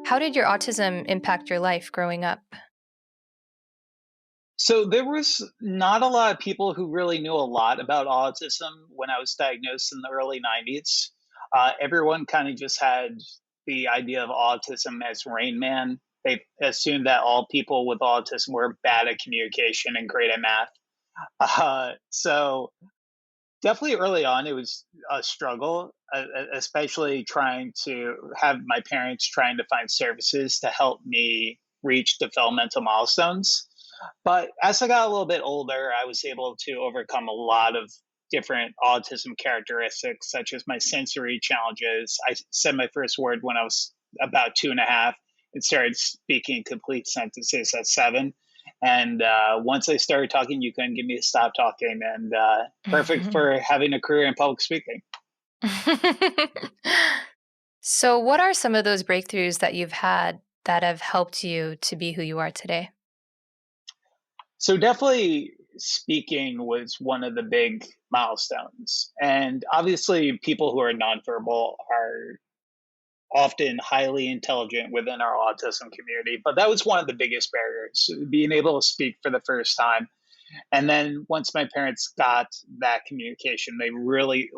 How did your autism impact your life growing up? So there was not a lot of people who really knew a lot about autism when I was diagnosed in the early 90s. Everyone kind of just had the idea of autism as Rain Man. They assumed that all people with autism were bad at communication and great at math. So definitely early on, it was a struggle, especially trying to have my parents trying to find services to help me reach developmental milestones. But as I got a little bit older, I was able to overcome a lot of different autism characteristics, such as my sensory challenges. I said my first word when I was about two and a half and started speaking complete sentences at seven. And once I started talking, you couldn't get me to stop talking. And perfect for having a career in public speaking. So, what are some of those breakthroughs that you've had that have helped you to be who you are today? So definitely speaking was one of the big milestones. And obviously, people who are nonverbal are often highly intelligent within our autism community, but that was one of the biggest barriers, being able to speak for the first time. And then once my parents got that communication, they really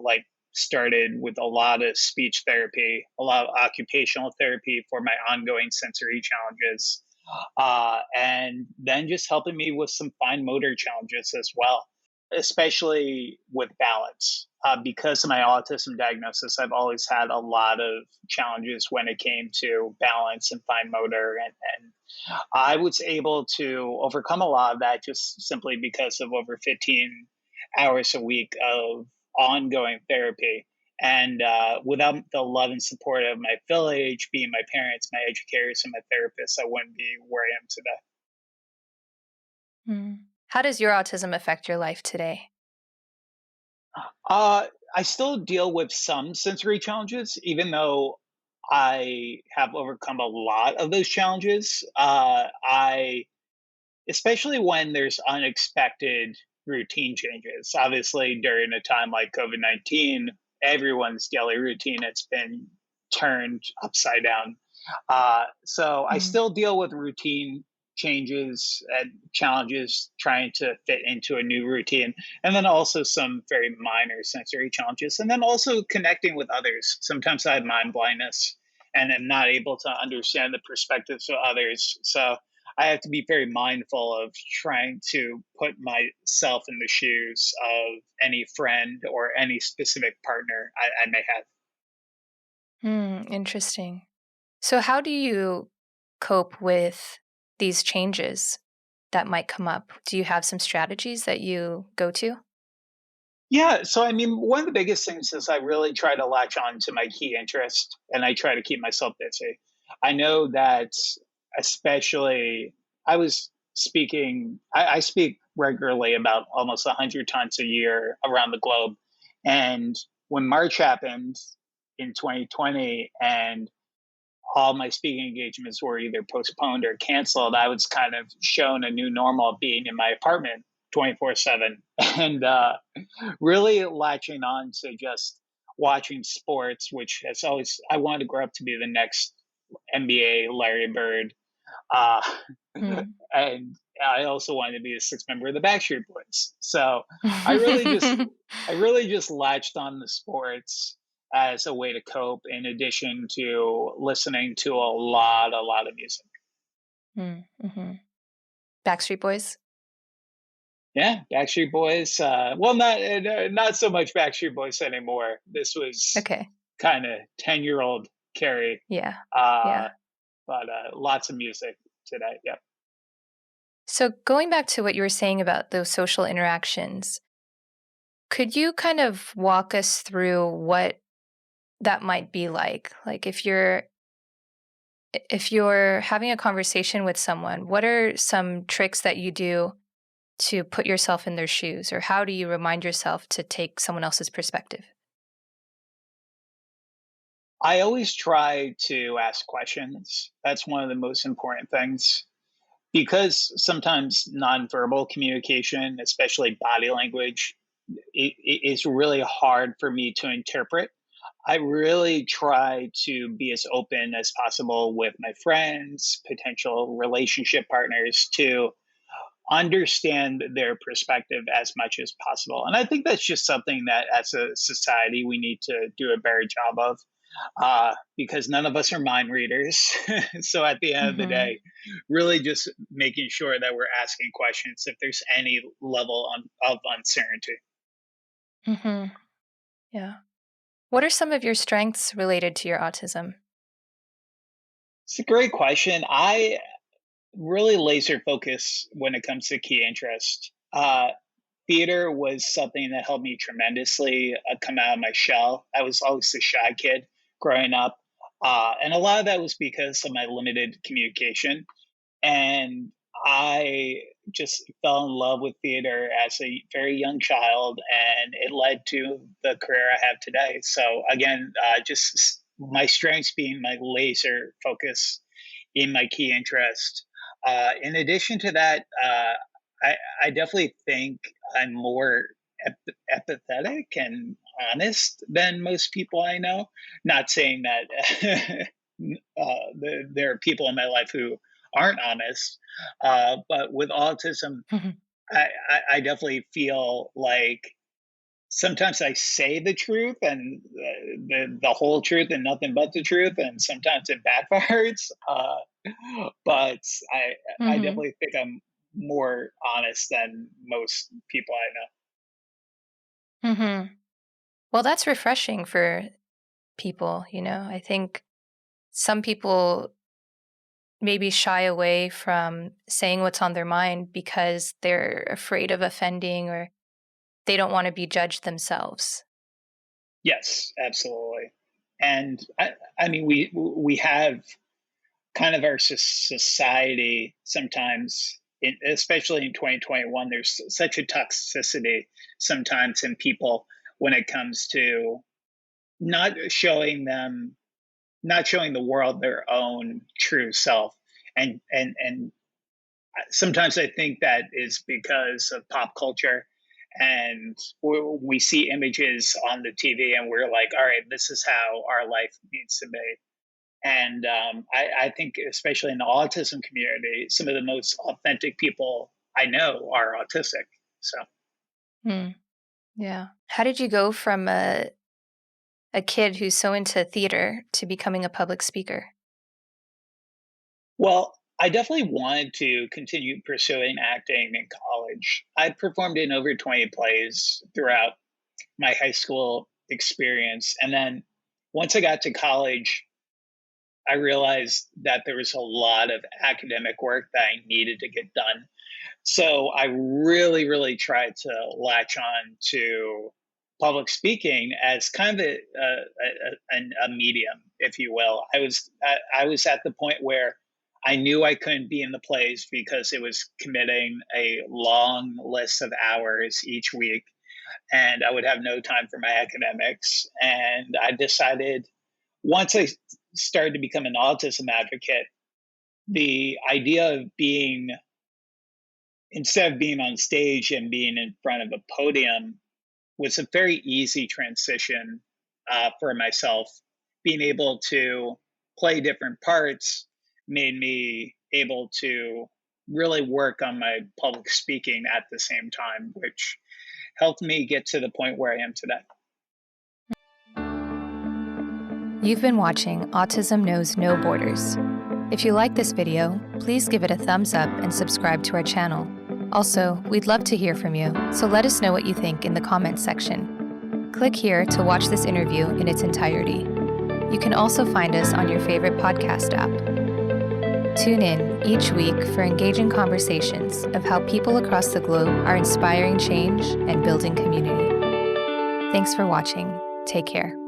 started with a lot of speech therapy, a lot of occupational therapy for my ongoing sensory challenges, and then just helping me with some fine motor challenges as well, especially with balance. Because of my autism diagnosis, I've always had a lot of challenges when it came to balance and fine motor. And I was able to overcome a lot of that just simply because of over 15 hours a week of ongoing therapy. And without the love and support of my village, being my parents, my educators, and my therapists, I wouldn't be where I am today. Mm. How does your autism affect your life today? I still deal with some sensory challenges, even though I have overcome a lot of those challenges. Especially when there's unexpected routine changes. Obviously, during a time like COVID-19, everyone's daily routine has been turned upside down. So I Mm. still deal with routine changes and challenges trying to fit into a new routine, and then also some very minor sensory challenges, and then also connecting with others. Sometimes I have mind blindness and am not able to understand the perspectives of others. So I have to be very mindful of trying to put myself in the shoes of any friend or any specific partner I may have. Interesting. So, how do you cope with these changes that might come up? Do you have some strategies that you go to? Yeah, so I mean, one of the biggest things is I really try to latch on to my key interest and I try to keep myself busy. I know that, especially, I was speaking, I speak regularly about almost 100 times a year around the globe. And when March happened in 2020 and all my speaking engagements were either postponed or canceled, I was kind of shown a new normal being in my apartment 24/7. And really latching on to just watching sports, which has always, I wanted to grow up to be the next NBA Larry Bird. Uh, Mm. and I also wanted to be a sixth member of the Backstreet Boys. So I really just, I really just latched on the sports as a way to cope, in addition to listening to a lot of music. Mm-hmm. Backstreet Boys? Yeah, Backstreet Boys. Well, not so much Backstreet Boys anymore. This was Okay. kind of 10-year-old Kerry, Yeah. uh, Yeah. but lots of music today. Yep. So, going back to what you were saying about those social interactions, could you kind of walk us through what that might be like? Like if you're having a conversation with someone, what are some tricks that you do to put yourself in their shoes, or how do you remind yourself to take someone else's perspective? I always try to ask questions. That's one of the most important things, because sometimes nonverbal communication, especially body language, is really hard for me to interpret. I really try to be as open as possible with my friends, potential relationship partners, to understand their perspective as much as possible. And I think that's just something that as a society we need to do a better job of, because none of us are mind readers. So at the end of the Mhm. day, really just making sure that we're asking questions if there's any level of uncertainty. Mhm. Yeah. What are some of your strengths related to your autism? It's a great question. I really laser focus when it comes to key interest. Theater was something that helped me tremendously come out of my shell. I was always a shy kid growing up. And a lot of that was because of my limited communication. And I just fell in love with theater as a very young child, and it led to the career I have today. So, again, my strengths being my laser focus in my key interest. In addition to that, I definitely think I'm more empathetic and honest than most people I know. Not saying that there are people in my life who aren't honest, but with autism, I definitely feel like sometimes I say the truth and the whole truth and nothing but the truth, and sometimes it backfires. But I Mhm. definitely think I'm more honest than most people I know. Mhm. Well, that's refreshing for people, you know? I think some people maybe shy away from saying what's on their mind because they're afraid of offending or they don't want to be judged themselves. Yes, absolutely. And I mean, we have kind of our society sometimes, especially in 2021, there's such a toxicity sometimes in people when it comes to not showing them, not showing the world their own true self. And sometimes I think that is because of pop culture. And we see images on the TV and we're like, all right, this is how our life needs to be. And I think, especially in the autism community, some of the most authentic people I know are autistic. So, Hmm. Yeah. How did you go from a kid who's so into theater to becoming a public speaker? well, I definitely wanted to continue pursuing acting in college. I performed in over 20 plays throughout my high school experience. And then once I got to college, I realized that there was a lot of academic work that I needed to get done. So I really, really tried to latch on to public speaking as kind of a medium, if you will. I was at the point where I knew I couldn't be in the plays because it was committing a long list of hours each week, and I would have no time for my academics. And I decided once I started to become an autism advocate, the idea of being, instead of being on stage and being in front of a podium, was a very easy transition for myself. Being able to play different parts made me able to really work on my public speaking at the same time, which helped me get to the point where I am today. You've been watching Autism Knows No Borders. If you like this video, please give it a thumbs up and subscribe to our channel. Also, we'd love to hear from you, so let us know what you think in the comments section. Click here to watch this interview in its entirety. You can also find us on your favorite podcast app. Tune in each week for engaging conversations of how people across the globe are inspiring change and building community. Thanks for watching. Take care.